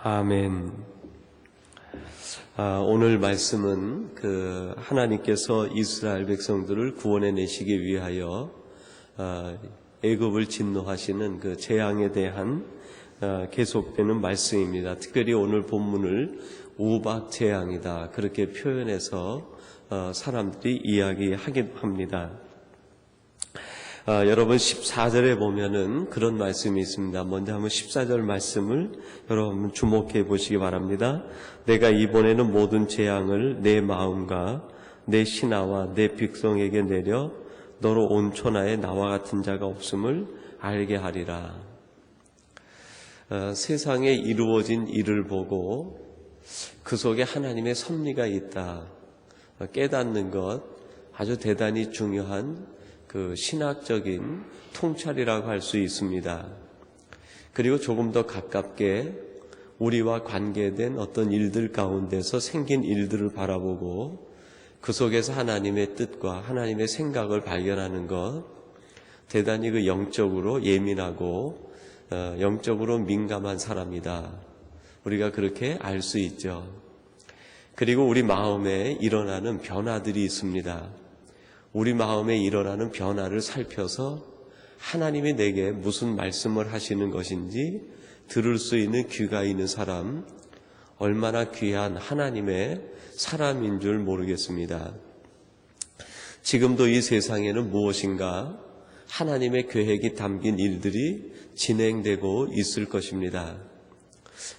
아멘. 오늘 말씀은 하나님께서 이스라엘 백성들을 구원해 내시기 위하여 애굽을 진노하시는 그 재앙에 대한 계속되는 말씀입니다. 특별히 오늘 본문을 우박 재앙이다 그렇게 표현해서 사람들이 이야기하긴 합니다. 여러분 14절에 보면은 그런 말씀이 있습니다. 먼저 한번 14절 말씀을 여러분 주목해 보시기 바랍니다. 내가 이번에는 모든 재앙을 내 마음과 내 신하와 내 백성에게 내려 너로 온 천하에 나와 같은 자가 없음을 알게 하리라. 세상에 이루어진 일을 보고 그 속에 하나님의 섭리가 있다 깨닫는 것 아주 대단히 중요한 그 신학적인 통찰이라고 할 수 있습니다. 그리고 조금 더 가깝게 우리와 관계된 어떤 일들 가운데서 생긴 일들을 바라보고 그 속에서 하나님의 뜻과 하나님의 생각을 발견하는 것 대단히 그 영적으로 예민하고 영적으로 민감한 사람이다. 우리가 그렇게 알 수 있죠. 그리고 우리 마음에 일어나는 변화들이 있습니다. 우리 마음에 일어나는 변화를 살펴서 하나님이 내게 무슨 말씀을 하시는 것인지 들을 수 있는 귀가 있는 사람, 얼마나 귀한 하나님의 사람인 줄 모르겠습니다. 지금도 이 세상에는 무엇인가 하나님의 계획이 담긴 일들이 진행되고 있을 것입니다.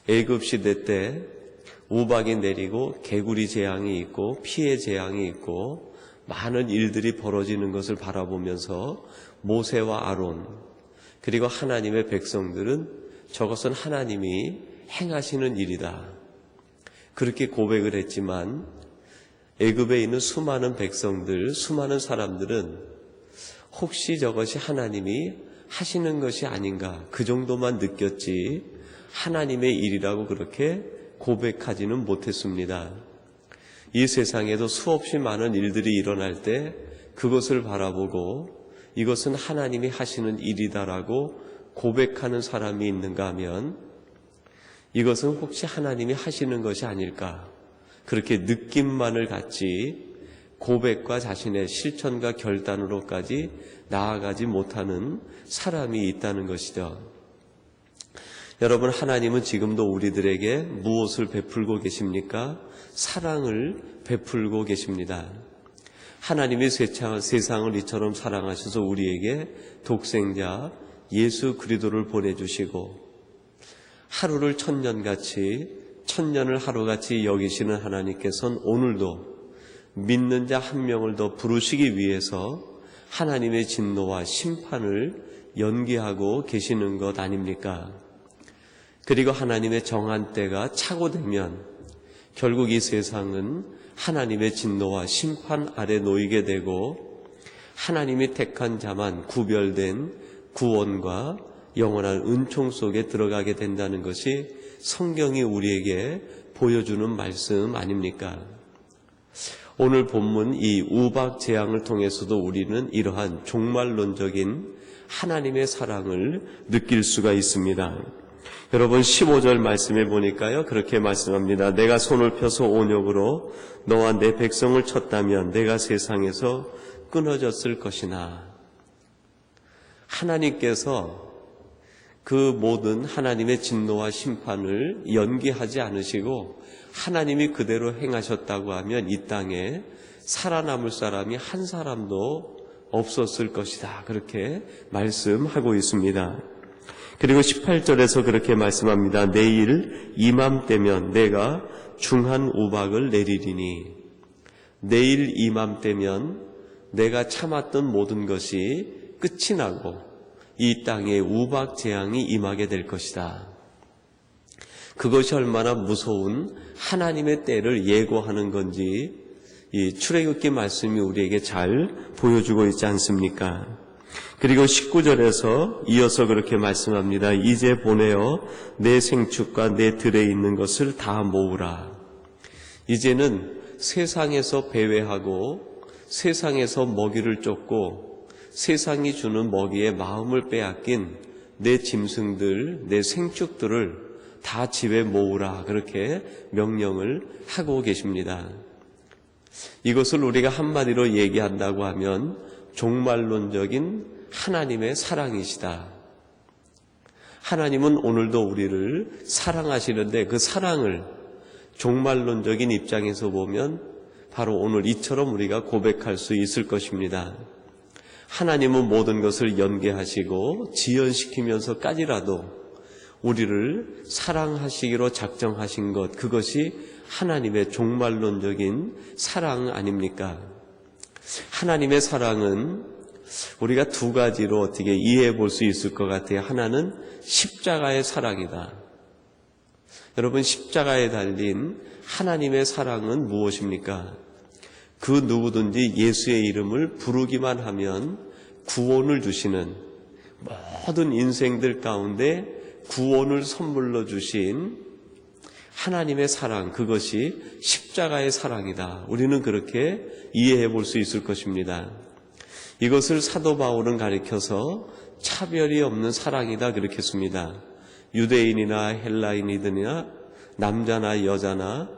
애굽 시대 때 우박이 내리고 개구리 재앙이 있고 피해 재앙이 있고 많은 일들이 벌어지는 것을 바라보면서 모세와 아론 그리고 하나님의 백성들은 저것은 하나님이 행하시는 일이다 그렇게 고백을 했지만 애굽에 있는 수많은 백성들, 수많은 사람들은 혹시 저것이 하나님이 하시는 것이 아닌가 그 정도만 느꼈지 하나님의 일이라고 그렇게 고백하지는 못했습니다. 이 세상에도 수없이 많은 일들이 일어날 때 그것을 바라보고 이것은 하나님이 하시는 일이다라고 고백하는 사람이 있는가 하면 이것은 혹시 하나님이 하시는 것이 아닐까 그렇게 느낌만을 갖지 고백과 자신의 실천과 결단으로까지 나아가지 못하는 사람이 있다는 것이죠. 여러분 하나님은 지금도 우리들에게 무엇을 베풀고 계십니까? 사랑을 베풀고 계십니다. 하나님이 세상을 이처럼 사랑하셔서 우리에게 독생자 예수 그리스도를 보내주시고 하루를 천년을 하루같이 여기시는 하나님께서는 오늘도 믿는 자 한 명을 더 부르시기 위해서 하나님의 진노와 심판을 연기하고 계시는 것 아닙니까? 그리고 하나님의 정한 때가 차고 되면 결국 이 세상은 하나님의 진노와 심판 아래 놓이게 되고 하나님이 택한 자만 구별된 구원과 영원한 은총 속에 들어가게 된다는 것이 성경이 우리에게 보여주는 말씀 아닙니까? 오늘 본문 이 우박 재앙을 통해서도 우리는 이러한 종말론적인 하나님의 사랑을 느낄 수가 있습니다. 여러분 15절 말씀에 보니까요 그렇게 말씀합니다. 내가 손을 펴서 온역으로 너와 내 백성을 쳤다면 내가 세상에서 끊어졌을 것이나 하나님께서 그 모든 하나님의 진노와 심판을 연기하지 않으시고 하나님이 그대로 행하셨다고 하면 이 땅에 살아남을 사람이 한 사람도 없었을 것이다 그렇게 말씀하고 있습니다. 그리고 18절에서 그렇게 말씀합니다. 내일 이맘때면 내가 중한 우박을 내리리니 내일 이맘때면 내가 참았던 모든 것이 끝이 나고 이 땅에 우박 재앙이 임하게 될 것이다. 그것이 얼마나 무서운 하나님의 때를 예고하는 건지 이 출애굽기 말씀이 우리에게 잘 보여주고 있지 않습니까? 그리고 19절에서 이어서 그렇게 말씀합니다. 이제 보내어 내 생축과 내 들에 있는 것을 다 모으라. 이제는 세상에서 배회하고 세상에서 먹이를 쫓고 세상이 주는 먹이에 마음을 빼앗긴 내 짐승들, 내 생축들을 다 집에 모으라 그렇게 명령을 하고 계십니다. 이것을 우리가 한마디로 얘기한다고 하면 종말론적인 하나님의 사랑이시다. 하나님은 오늘도 우리를 사랑하시는데 그 사랑을 종말론적인 입장에서 보면 바로 오늘 이처럼 우리가 고백할 수 있을 것입니다. 하나님은 모든 것을 연계하시고 지연시키면서까지라도 우리를 사랑하시기로 작정하신 것, 그것이 하나님의 종말론적인 사랑 아닙니까? 하나님의 사랑은 우리가 두 가지로 어떻게 이해해 볼 수 있을 것 같아요. 하나는 십자가의 사랑이다. 여러분, 십자가에 달린 하나님의 사랑은 무엇입니까? 그 누구든지 예수의 이름을 부르기만 하면 구원을 주시는, 모든 인생들 가운데 구원을 선물로 주신 하나님의 사랑, 그것이 십자가의 사랑이다. 우리는 그렇게 이해해 볼 수 있을 것입니다. 이것을 사도 바울은 가리켜서 차별이 없는 사랑이다 그렇게 했습니다. 유대인이나 헬라인이든이나 남자나 여자나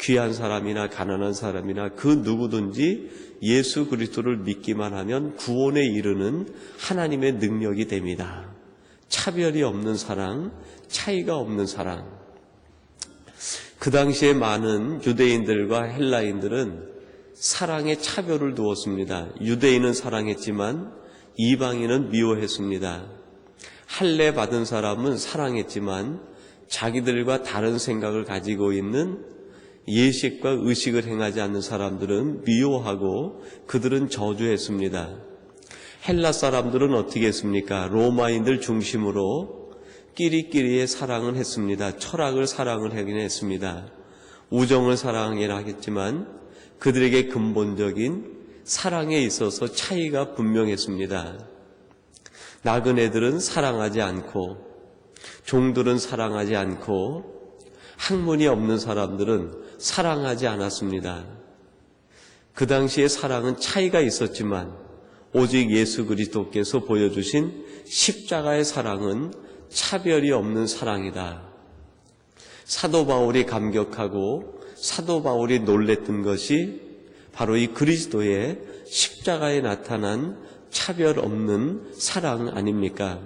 귀한 사람이나 가난한 사람이나 그 누구든지 예수 그리스도를 믿기만 하면 구원에 이르는 하나님의 능력이 됩니다. 차별이 없는 사랑, 차이가 없는 사랑. 그 당시에 많은 유대인들과 헬라인들은 사랑에 차별을 두었습니다. 유대인은 사랑했지만 이방인은 미워했습니다. 할례 받은 사람은 사랑했지만 자기들과 다른 생각을 가지고 있는 예식과 의식을 행하지 않는 사람들은 미워하고 그들은 저주했습니다. 헬라 사람들은 어떻게 했습니까? 로마인들 중심으로 끼리끼리의 사랑을 했습니다. 철학을 사랑을 하긴 했습니다. 우정을 사랑하긴 하겠지만 그들에게 근본적인 사랑에 있어서 차이가 분명했습니다. 나그네들은 사랑하지 않고 종들은 사랑하지 않고 학문이 없는 사람들은 사랑하지 않았습니다. 그 당시에 사랑은 차이가 있었지만 오직 예수 그리스도께서 보여주신 십자가의 사랑은 차별이 없는 사랑이다. 사도 바울이 감격하고 사도 바울이 놀랬던 것이 바로 이 그리스도의 십자가에 나타난 차별 없는 사랑 아닙니까?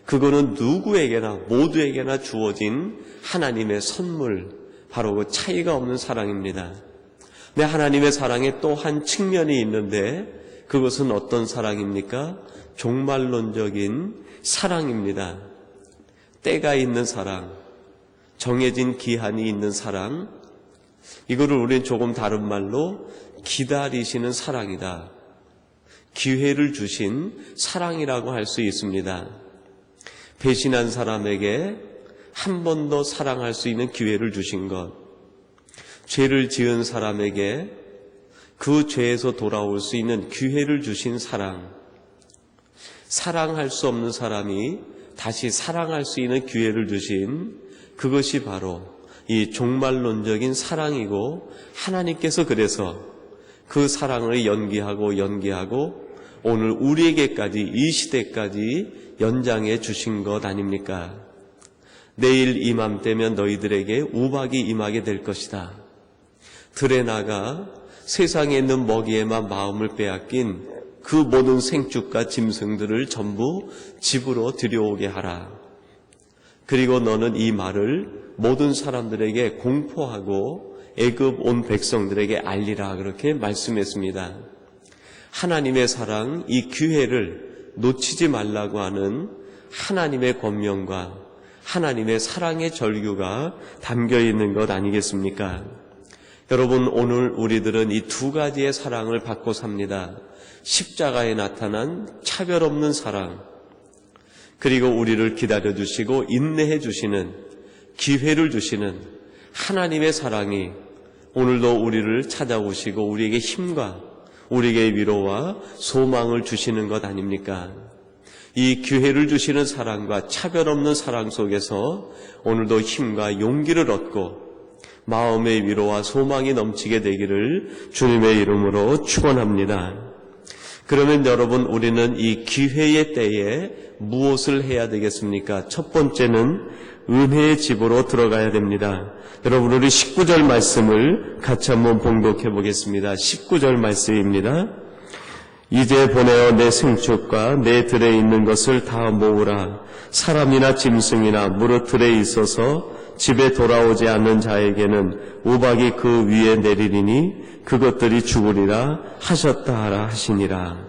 그거는 누구에게나 모두에게나 주어진 하나님의 선물, 바로 그 차이가 없는 사랑입니다. 네, 하나님의 사랑에 또 한 측면이 있는데 그것은 어떤 사랑입니까? 종말론적인 사랑입니다. 때가 있는 사랑, 정해진 기한이 있는 사랑, 이거를 우리는 조금 다른 말로 기다리시는 사랑이다. 기회를 주신 사랑이라고 할 수 있습니다. 배신한 사람에게 한 번 더 사랑할 수 있는 기회를 주신 것, 죄를 지은 사람에게 그 죄에서 돌아올 수 있는 기회를 주신 사랑, 사랑할 수 없는 사람이 다시 사랑할 수 있는 기회를 주신 그것이 바로 이 종말론적인 사랑이고, 하나님께서 그래서 그 사랑을 연기하고 오늘 우리에게까지 이 시대까지 연장해 주신 것 아닙니까? 내일 이맘때면 너희들에게 우박이 임하게 될 것이다. 들에 나가 세상에 있는 먹이에만 마음을 빼앗긴 그 모든 생축과 짐승들을 전부 집으로 들여오게 하라. 그리고 너는 이 말을 모든 사람들에게 공포하고 애굽 온 백성들에게 알리라 그렇게 말씀했습니다. 하나님의 사랑, 이 기회를 놓치지 말라고 하는 하나님의 권면과 하나님의 사랑의 절규가 담겨 있는 것 아니겠습니까? 여러분, 오늘 우리들은 이 두 가지의 사랑을 받고 삽니다. 십자가에 나타난 차별 없는 사랑, 그리고 우리를 기다려주시고 인내해 주시는, 기회를 주시는 하나님의 사랑이 오늘도 우리를 찾아오시고 우리에게 힘과 우리에게 위로와 소망을 주시는 것 아닙니까? 이 기회를 주시는 사랑과 차별 없는 사랑 속에서 오늘도 힘과 용기를 얻고 마음의 위로와 소망이 넘치게 되기를 주님의 이름으로 축원합니다. 그러면 여러분, 우리는 이 기회의 때에 무엇을 해야 되겠습니까? 첫 번째는 은혜의 집으로 들어가야 됩니다. 여러분, 우리 19절 말씀을 같이 한번 봉독해 보겠습니다. 19절 말씀입니다. 이제 보내어 내 생축과 내 들에 있는 것을 다 모으라. 사람이나 짐승이나 무릇 들에 있어서 집에 돌아오지 않는 자에게는 우박이 그 위에 내리리니 그것들이 죽으리라 하셨다 하라 하시니라.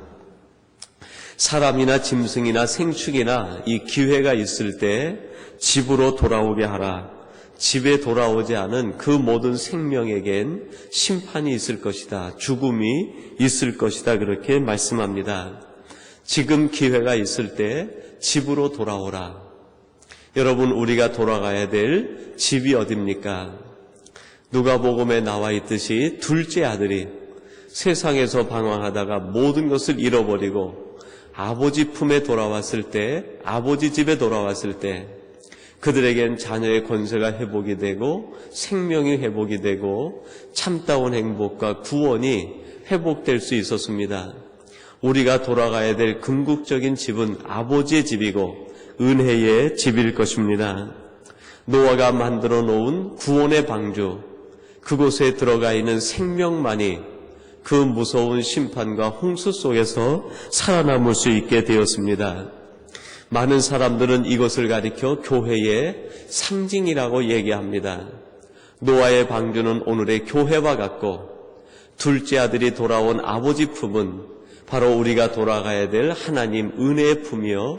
사람이나 짐승이나 생축이나 이 기회가 있을 때 집으로 돌아오게 하라. 집에 돌아오지 않은 그 모든 생명에겐 심판이 있을 것이다. 죽음이 있을 것이다. 그렇게 말씀합니다. 지금 기회가 있을 때 집으로 돌아오라. 여러분, 우리가 돌아가야 될 집이 어딥니까? 누가복음에 나와 있듯이 둘째 아들이 세상에서 방황하다가 모든 것을 잃어버리고 아버지 품에 돌아왔을 때, 아버지 집에 돌아왔을 때 그들에겐 자녀의 권세가 회복이 되고 생명이 회복이 되고 참다운 행복과 구원이 회복될 수 있었습니다. 우리가 돌아가야 될 궁극적인 집은 아버지의 집이고 은혜의 집일 것입니다. 노아가 만들어 놓은 구원의 방주, 그곳에 들어가 있는 생명만이 그 무서운 심판과 홍수 속에서 살아남을 수 있게 되었습니다. 많은 사람들은 이것을 가리켜 교회의 상징이라고 얘기합니다. 노아의 방주는 오늘의 교회와 같고 둘째 아들이 돌아온 아버지 품은 바로 우리가 돌아가야 될 하나님 은혜의 품이요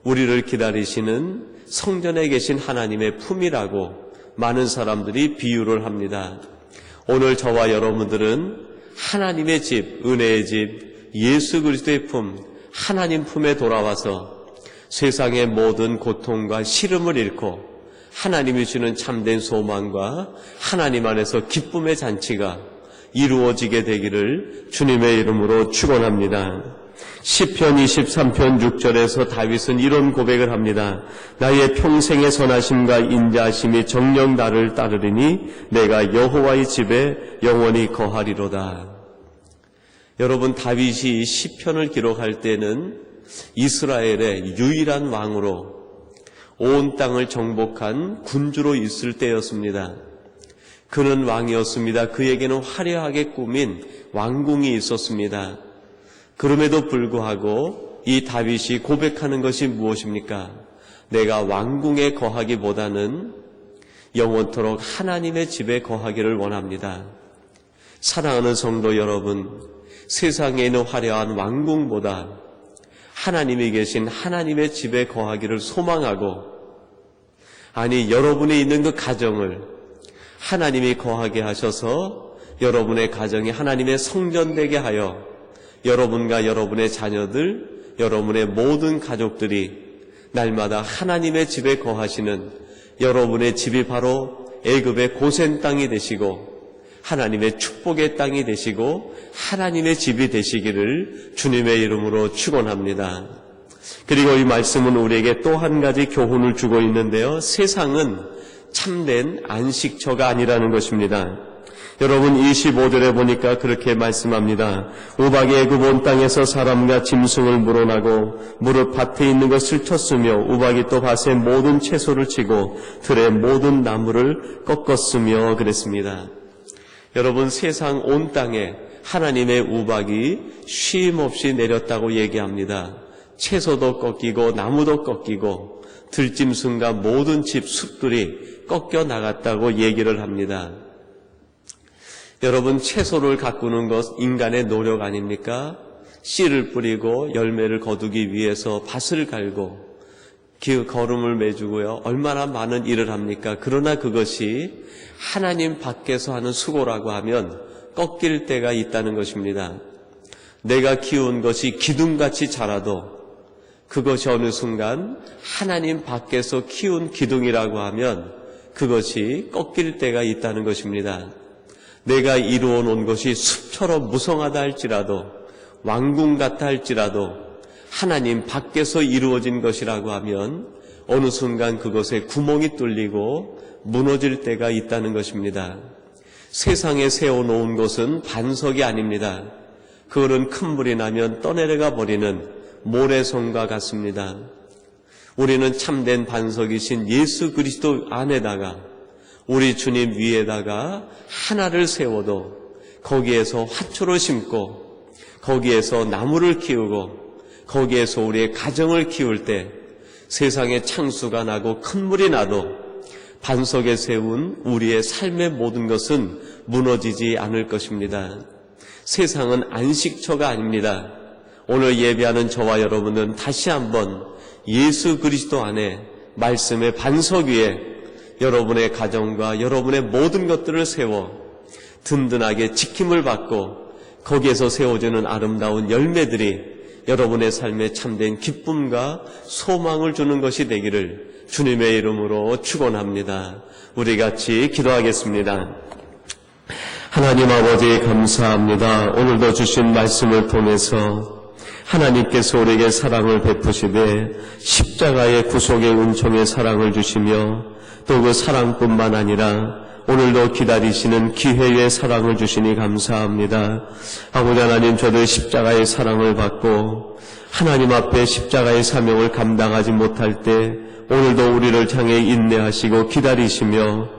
우리를 기다리시는 성전에 계신 하나님의 품이라고 많은 사람들이 비유를 합니다. 오늘 저와 여러분들은 하나님의 집, 은혜의 집, 예수 그리스도의 품, 하나님 품에 돌아와서 세상의 모든 고통과 시름을 잃고 하나님이 주는 참된 소망과 하나님 안에서 기쁨의 잔치가 이루어지게 되기를 주님의 이름으로 축원합니다. 시편 23편 6절에서 다윗은 이런 고백을 합니다. 나의 평생의 선하심과 인자하심이 정녕 나를 따르리니 내가 여호와의 집에 영원히 거하리로다. 여러분, 다윗이 시편을 기록할 때는 이스라엘의 유일한 왕으로 온 땅을 정복한 군주로 있을 때였습니다. 그는 왕이었습니다. 그에게는 화려하게 꾸민 왕궁이 있었습니다. 그럼에도 불구하고 이 다윗이 고백하는 것이 무엇입니까? 내가 왕궁에 거하기보다는 영원토록 하나님의 집에 거하기를 원합니다. 사랑하는 성도 여러분, 세상에 있는 화려한 왕궁보다 하나님이 계신 하나님의 집에 거하기를 소망하고, 아니 여러분이 있는 그 가정을 하나님이 거하게 하셔서 여러분의 가정이 하나님의 성전되게 하여 여러분과 여러분의 자녀들, 여러분의 모든 가족들이 날마다 하나님의 집에 거하시는 여러분의 집이 바로 애굽의 고센 땅이 되시고 하나님의 축복의 땅이 되시고 하나님의 집이 되시기를 주님의 이름으로 축원합니다. 그리고 이 말씀은 우리에게 또 한 가지 교훈을 주고 있는데요. 세상은 참된 안식처가 아니라는 것입니다. 여러분, 25절에 보니까 그렇게 말씀합니다. 우박이 애굽 온 땅에서 사람과 짐승을 물어나고 무릇 밭에 있는 것을 쳤으며 우박이 또 밭의 모든 채소를 치고 들의 모든 나무를 꺾었으며 그랬습니다. 여러분, 세상 온 땅에 하나님의 우박이 쉼없이 내렸다고 얘기합니다. 채소도 꺾이고 나무도 꺾이고 들짐승과 모든 집 숲들이 꺾여 나갔다고 얘기를 합니다. 여러분, 채소를 가꾸는 것 인간의 노력 아닙니까? 씨를 뿌리고 열매를 거두기 위해서 밭을 갈고 거름을 매주고요. 얼마나 많은 일을 합니까? 그러나 그것이 하나님 밖에서 하는 수고라고 하면 꺾일 때가 있다는 것입니다. 내가 키운 것이 기둥같이 자라도 그것이 어느 순간 하나님 밖에서 키운 기둥이라고 하면 그것이 꺾일 때가 있다는 것입니다. 내가 이루어 놓은 것이 숲처럼 무성하다 할지라도 왕궁 같다 할지라도 하나님 밖에서 이루어진 것이라고 하면 어느 순간 그것에 구멍이 뚫리고 무너질 때가 있다는 것입니다. 세상에 세워놓은 것은 반석이 아닙니다. 그거는 큰 물이 나면 떠내려가 버리는 모래성과 같습니다. 우리는 참된 반석이신 예수 그리스도 안에다가 우리 주님 위에다가 하나를 세워도 거기에서 화초를 심고 거기에서 나무를 키우고 거기에서 우리의 가정을 키울 때 세상에 창수가 나고 큰 물이 나도 반석에 세운 우리의 삶의 모든 것은 무너지지 않을 것입니다. 세상은 안식처가 아닙니다. 오늘 예배하는 저와 여러분은 다시 한번 예수 그리스도 안에 말씀의 반석 위에 여러분의 가정과 여러분의 모든 것들을 세워 든든하게 지킴을 받고 거기에서 세워지는 아름다운 열매들이 여러분의 삶에 참된 기쁨과 소망을 주는 것이 되기를 주님의 이름으로 축원합니다. 우리 같이 기도하겠습니다. 하나님 아버지 감사합니다. 오늘도 주신 말씀을 통해서 하나님께서 우리에게 사랑을 베푸시되 십자가의 구속의 은총의 사랑을 주시며 또 그 사랑뿐만 아니라 오늘도 기다리시는 기회의 사랑을 주시니 감사합니다. 아버지 하나님, 저들 십자가의 사랑을 받고 하나님 앞에 십자가의 사명을 감당하지 못할 때 오늘도 우리를 향해 인내하시고 기다리시며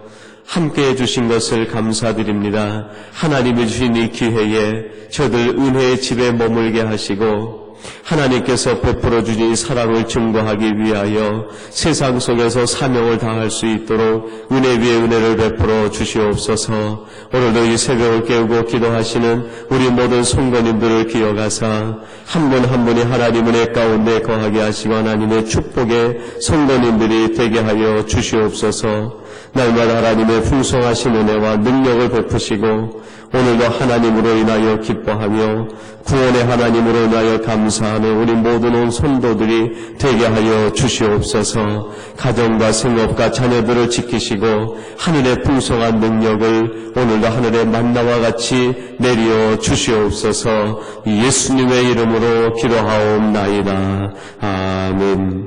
함께해 주신 것을 감사드립니다. 하나님이 주신 이 기회에 저들 은혜의 집에 머물게 하시고 하나님께서 베풀어 주신 이 사랑을 증거하기 위하여 세상 속에서 사명을 다할 수 있도록 은혜 위에 은혜를 베풀어 주시옵소서. 오늘도 이 새벽을 깨우고 기도하시는 우리 모든 성도님들을 기억하사 한 분 한 분이 하나님 은혜 가운데 거하게 하시고 하나님의 축복의 성도님들이 되게 하여 주시옵소서. 날마다 하나님의 풍성하신 은혜와 능력을 베푸시고 오늘도 하나님으로 인하여 기뻐하며 구원의 하나님으로 인하여 감사하는 우리 모든 온 성도들이 되게 하여 주시옵소서. 가정과 생업과 자녀들을 지키시고 하늘의 풍성한 능력을 오늘도 하늘의 만나와 같이 내려 주시옵소서. 예수님의 이름으로 기도하옵나이다. 아멘.